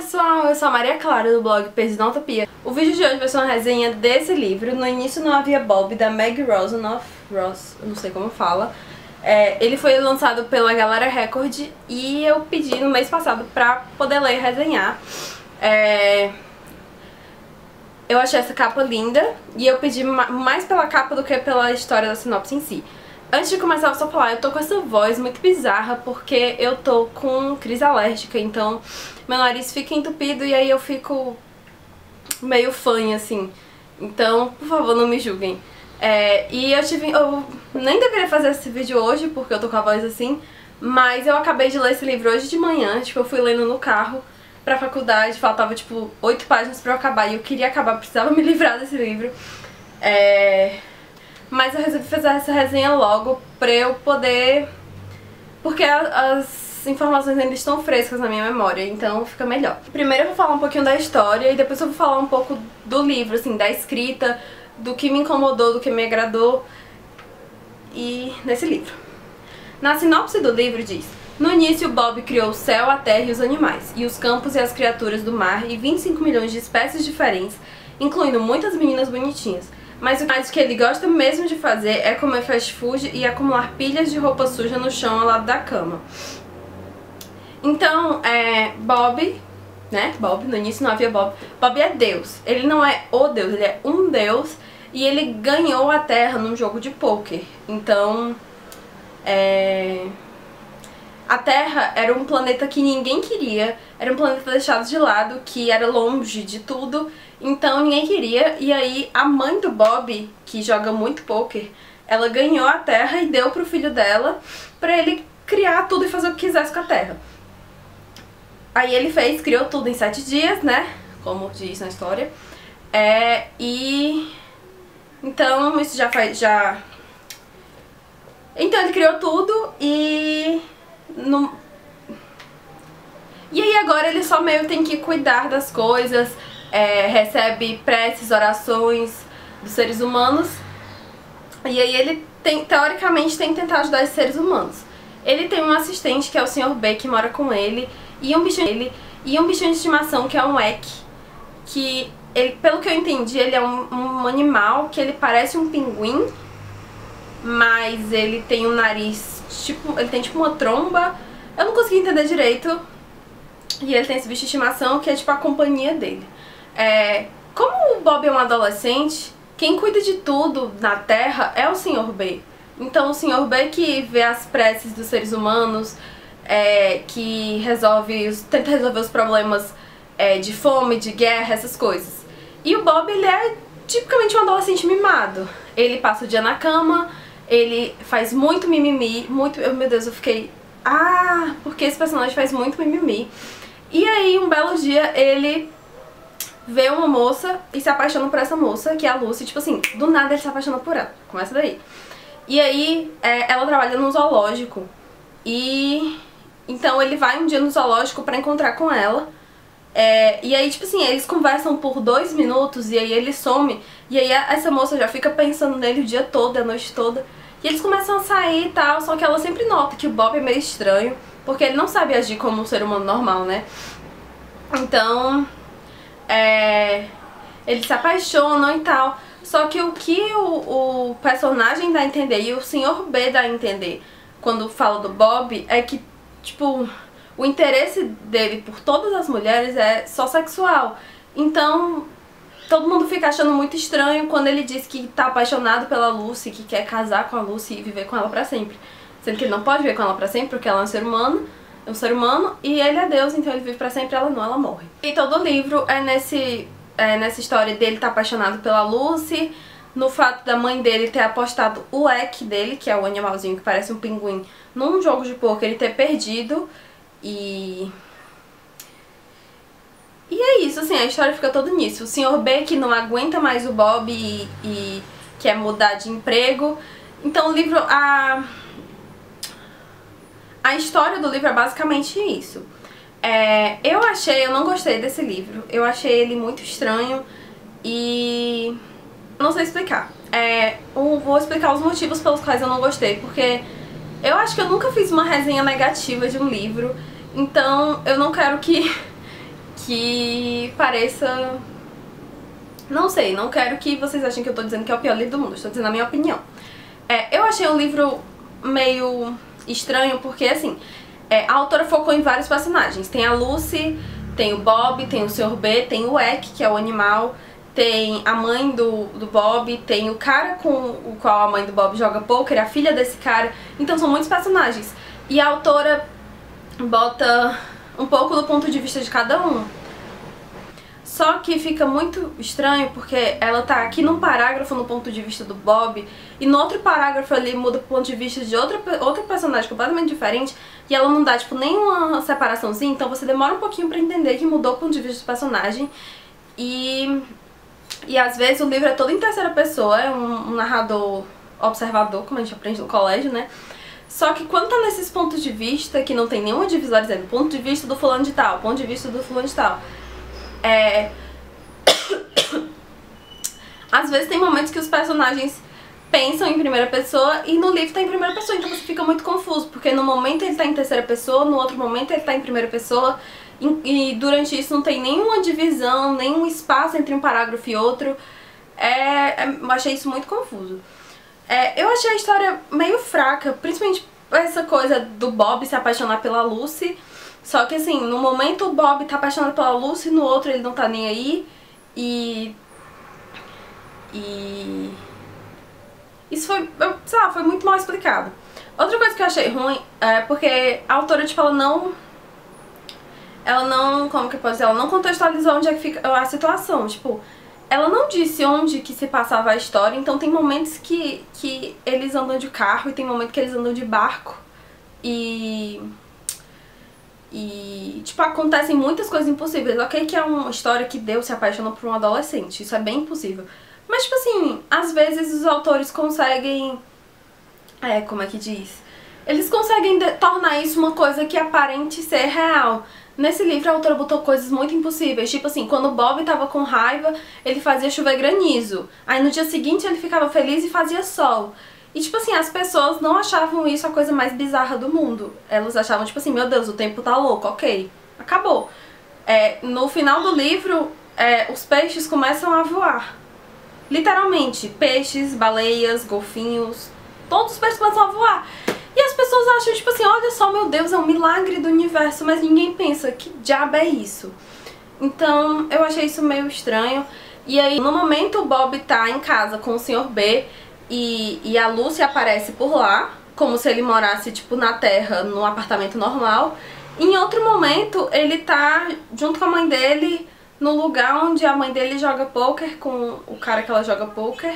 pessoal, eu sou a Maria Clara do blog Perdida na Utopia. O vídeo de hoje vai ser uma resenha desse livro. No início não havia Bob, da Meg Rosenoff, eu não sei como fala. Ele foi lançado pela Galera Record e eu pedi no mês passado pra poder ler e resenhar. Eu achei essa capa linda e eu pedi mais pela capa do que pela história da sinopse em si. Antes de começar, eu vou só falar, eu tô com essa voz muito bizarra porque eu tô com crise alérgica, então meu nariz fica entupido e aí eu fico meio fanha, assim. Então, por favor, não me julguem. Eu nem deveria fazer esse vídeo hoje porque eu tô com a voz assim, mas eu acabei de ler esse livro hoje de manhã, eu fui lendo no carro pra faculdade, faltava 8 páginas pra eu acabar e eu queria acabar, precisava me livrar desse livro. Mas eu resolvi fazer essa resenha logo pra eu poder... Porque as informações ainda estão frescas na minha memória, então fica melhor. Primeiro eu vou falar um pouquinho da história e depois eu vou falar um pouco do livro, assim, da escrita, do que me incomodou, do que me agradou e nesse livro. Na sinopse do livro diz: no início, Bob criou o céu, a terra e os animais, e os campos e as criaturas do mar e 25 milhões de espécies diferentes, incluindo muitas meninas bonitinhas. Mas o que ele gosta mesmo de fazer é comer fast food e acumular pilhas de roupa suja no chão ao lado da cama. Então, Bob, né? Bob, no início não havia Bob. Bob é Deus. Ele não é o Deus, ele é um Deus e ele ganhou a Terra num jogo de pôquer. Então, a Terra era um planeta que ninguém queria, era um planeta deixado de lado, que era longe de tudo, então ninguém queria. E aí a mãe do Bob, que joga muito pôquer, ela ganhou a Terra e deu pro filho dela pra ele criar tudo e fazer o que quisesse com a Terra. Aí ele criou tudo em 7 dias, né, como diz na história. Então isso Então ele criou tudo e aí agora ele só meio tem que cuidar das coisas, recebe preces, orações dos seres humanos. E aí ele teoricamente tem que tentar ajudar esses seres humanos. Ele tem um assistente que é o Sr. B, que mora com ele, e um bichinho de estimação que é um eck, que pelo que eu entendi, ele é um animal que ele parece um pinguim, mas ele tem um nariz, ele tem uma tromba, eu não consegui entender direito. E ele tem esse bicho de estimação que é a companhia dele. Como o Bob é um adolescente, quem cuida de tudo na Terra é o Sr. B. Então o Sr. B que vê as preces dos seres humanos, que tenta resolver os problemas de fome, de guerra, essas coisas. E o Bob, ele é tipicamente um adolescente mimado. Ele passa o dia na cama, ele faz muito mimimi, meu Deus, eu fiquei... porque esse personagem faz muito mimimi. E aí, um belo dia, ele vê uma moça e se apaixona por essa moça, que é a Lucy. Do nada ele se apaixona por ela. Começa daí. E aí, ela trabalha num zoológico. E então ele vai um dia no zoológico pra encontrar com ela. E aí, eles conversam por 2 minutos e aí ele some. E aí essa moça já fica pensando nele o dia todo, a noite toda. E eles começam a sair e tal, só que ela sempre nota que o Bob é meio estranho, porque ele não sabe agir como um ser humano normal, né? Então, eles se apaixonam e tal. Só que o que o personagem dá a entender e o Sr. B dá a entender quando fala do Bob é que, o interesse dele por todas as mulheres é só sexual. Então, todo mundo fica achando muito estranho quando ele diz que tá apaixonado pela Lucy, que quer casar com a Lucy e viver com ela pra sempre. Sendo que ele não pode viver com ela pra sempre porque ela é um ser humano, e ele é Deus, então ele vive pra sempre, ela não, ela morre. E todo o livro nessa história dele tá apaixonado pela Lucy, no fato da mãe dele ter apostado o eck dele, que é o animalzinho que parece um pinguim, num jogo de pôquer, ele ter perdido. E é isso, a história fica toda nisso. O Sr. B que não aguenta mais o Bob e quer mudar de emprego. Então o livro, a história do livro é basicamente isso. Eu não gostei desse livro. Eu achei ele muito estranho e não sei explicar. Vou explicar os motivos pelos quais eu não gostei, porque eu acho que eu nunca fiz uma resenha negativa de um livro. Então eu não quero que que pareça... Não sei, não quero que vocês achem que eu tô dizendo que é o pior livro do mundo, estou dizendo a minha opinião. Eu achei o livro meio estranho porque, assim, a autora focou em vários personagens. Tem a Lucy, tem o Bob, tem o Sr. B, tem o Eck, que é o animal, tem a mãe do Bob, tem o cara com o qual a mãe do Bob joga poker, a filha desse cara. Então são muitos personagens. E a autora bota um pouco do ponto de vista de cada um. Só que fica muito estranho porque ela tá aqui num parágrafo no ponto de vista do Bob e no outro parágrafo ali muda o ponto de vista de outro personagem completamente diferente e ela não dá, tipo, nenhuma separaçãozinha, então você demora um pouquinho pra entender que mudou o ponto de vista do personagem e às vezes o livro é todo em terceira pessoa, é um narrador observador, como a gente aprende no colégio, né? Só que quando tá nesses pontos de vista, que não tem nenhuma divisória dizendo ponto de vista do fulano de tal, ponto de vista do fulano de tal, às vezes tem momentos que os personagens pensam em primeira pessoa e no livro tá em primeira pessoa, então você fica muito confuso, porque no momento ele tá em terceira pessoa, no outro momento ele tá em primeira pessoa, e durante isso não tem nenhuma divisão, nenhum espaço entre um parágrafo e outro. Eu achei isso muito confuso. Eu achei a história meio fraca, principalmente essa coisa do Bob se apaixonar pela Lucy. Só que assim, no momento o Bob tá apaixonado pela Lucy, no outro ele não tá nem aí. E isso foi, sei lá, foi muito mal explicado. Outra coisa que eu achei ruim é porque a autora, tipo, ela não, como que eu posso dizer, ela não contextualizou onde é que fica a situação, tipo, ela não disse onde que se passava a história, então tem momentos que eles andam de carro e tem momentos que eles andam de barco e tipo, acontecem muitas coisas impossíveis. Ok que é uma história que Deus se apaixonou por um adolescente, isso é bem impossível. Mas, tipo assim, às vezes os autores conseguem... como é que diz? Eles conseguem tornar isso uma coisa que aparente ser real. Nesse livro a autora botou coisas muito impossíveis, tipo assim, quando o Bob tava com raiva, ele fazia chover granizo. Aí no dia seguinte ele ficava feliz e fazia sol. E tipo assim, as pessoas não achavam isso a coisa mais bizarra do mundo. Elas achavam tipo assim, meu Deus, o tempo tá louco, ok, acabou. No final do livro, os peixes começam a voar. Literalmente, peixes, baleias, golfinhos, todos os peixes começam a voar. E as pessoas acham, tipo assim, olha só, meu Deus, é um milagre do universo, mas ninguém pensa, que diabo é isso? Então, eu achei isso meio estranho. E aí, no momento, o Bob tá em casa com o Sr. B e a Lucy aparece por lá, como se ele morasse, tipo, na terra, num apartamento normal. E em outro momento, ele tá junto com a mãe dele no lugar onde a mãe dele joga poker com o cara que ela joga poker.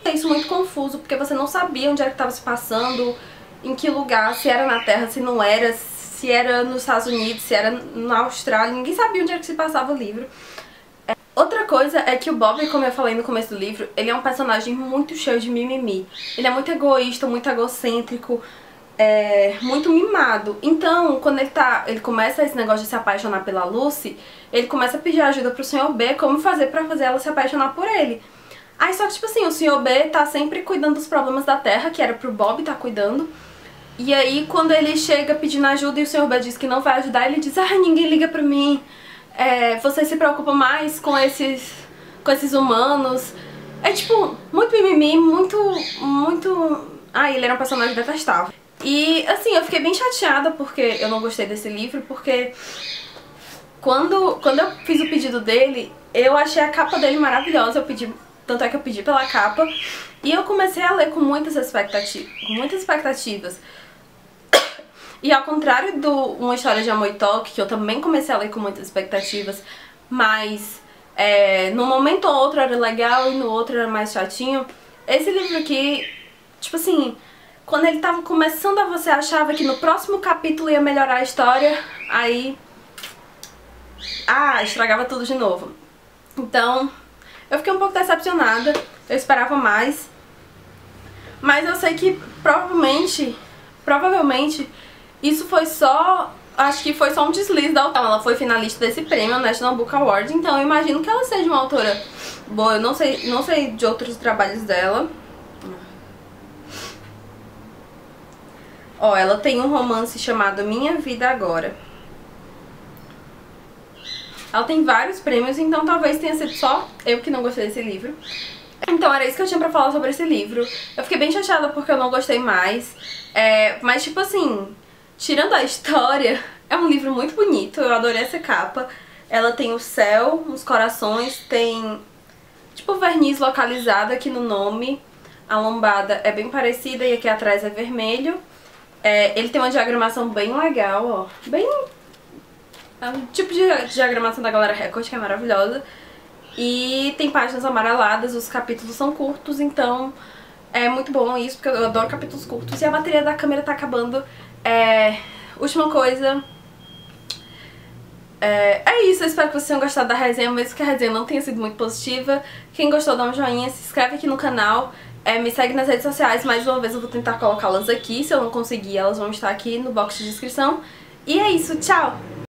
É isso muito confuso, porque você não sabia onde era que tava se passando, em que lugar, se era na Terra, se não era, se era nos Estados Unidos, se era na Austrália, ninguém sabia onde era que se passava o livro. Outra coisa é que o Bob, como eu falei no começo do livro, ele é um personagem muito cheio de mimimi. Ele é muito egoísta, muito egocêntrico, muito mimado. Então, quando ele começa esse negócio de se apaixonar pela Lucy, ele começa a pedir ajuda pro Sr. B, como fazer pra fazer ela se apaixonar por ele. Aí só que, tipo assim, o Sr. B tá sempre cuidando dos problemas da Terra, que era pro Bob tá cuidando. E aí, quando ele chega pedindo ajuda e o Sr. B diz que não vai ajudar, ele diz, ninguém liga pra mim, você se preocupa mais com esses humanos. É tipo, muito mimimi, muito... ele era um personagem detestável. E, assim, eu fiquei bem chateada porque eu não gostei desse livro, porque quando eu fiz o pedido dele, eu achei a capa dele maravilhosa, tanto é que eu pedi pela capa, e eu comecei a ler com muitas expectativas. E ao contrário do Uma História de Amor e Toque, que eu também comecei a ler com muitas expectativas, mas num momento ou outro era legal e no outro era mais chatinho, esse livro aqui, tipo assim, quando ele tava começando, você achava que no próximo capítulo ia melhorar a história, aí estragava tudo de novo. Então, eu fiquei um pouco decepcionada, eu esperava mais, mas eu sei que provavelmente isso foi só, acho que foi só um deslize da autora. Ela foi finalista desse prêmio, National Book Award, então eu imagino que ela seja uma autora boa. Eu não sei de outros trabalhos dela. Ela tem um romance chamado Minha Vida Agora. Ela tem vários prêmios, então talvez tenha sido só eu que não gostei desse livro. Então era isso que eu tinha pra falar sobre esse livro. Eu fiquei bem chateada porque eu não gostei mais. Mas tipo assim, tirando a história, é um livro muito bonito, eu adorei essa capa. Ela tem o céu, uns corações, tem tipo verniz localizado aqui no nome. A lombada é bem parecida e aqui atrás é vermelho. Ele tem uma diagramação bem legal, ó. É um tipo de diagramação da Galera Record que é maravilhosa. E tem páginas amareladas, os capítulos são curtos, então é muito bom isso, porque eu adoro capítulos curtos. E a bateria da câmera tá acabando. Última coisa... É isso, eu espero que vocês tenham gostado da resenha, mesmo que a resenha não tenha sido muito positiva. Quem gostou, dá um joinha, se inscreve aqui no canal, me segue nas redes sociais. Mais uma vez eu vou tentar colocá-las aqui, se eu não conseguir elas vão estar aqui no box de descrição. E é isso, tchau!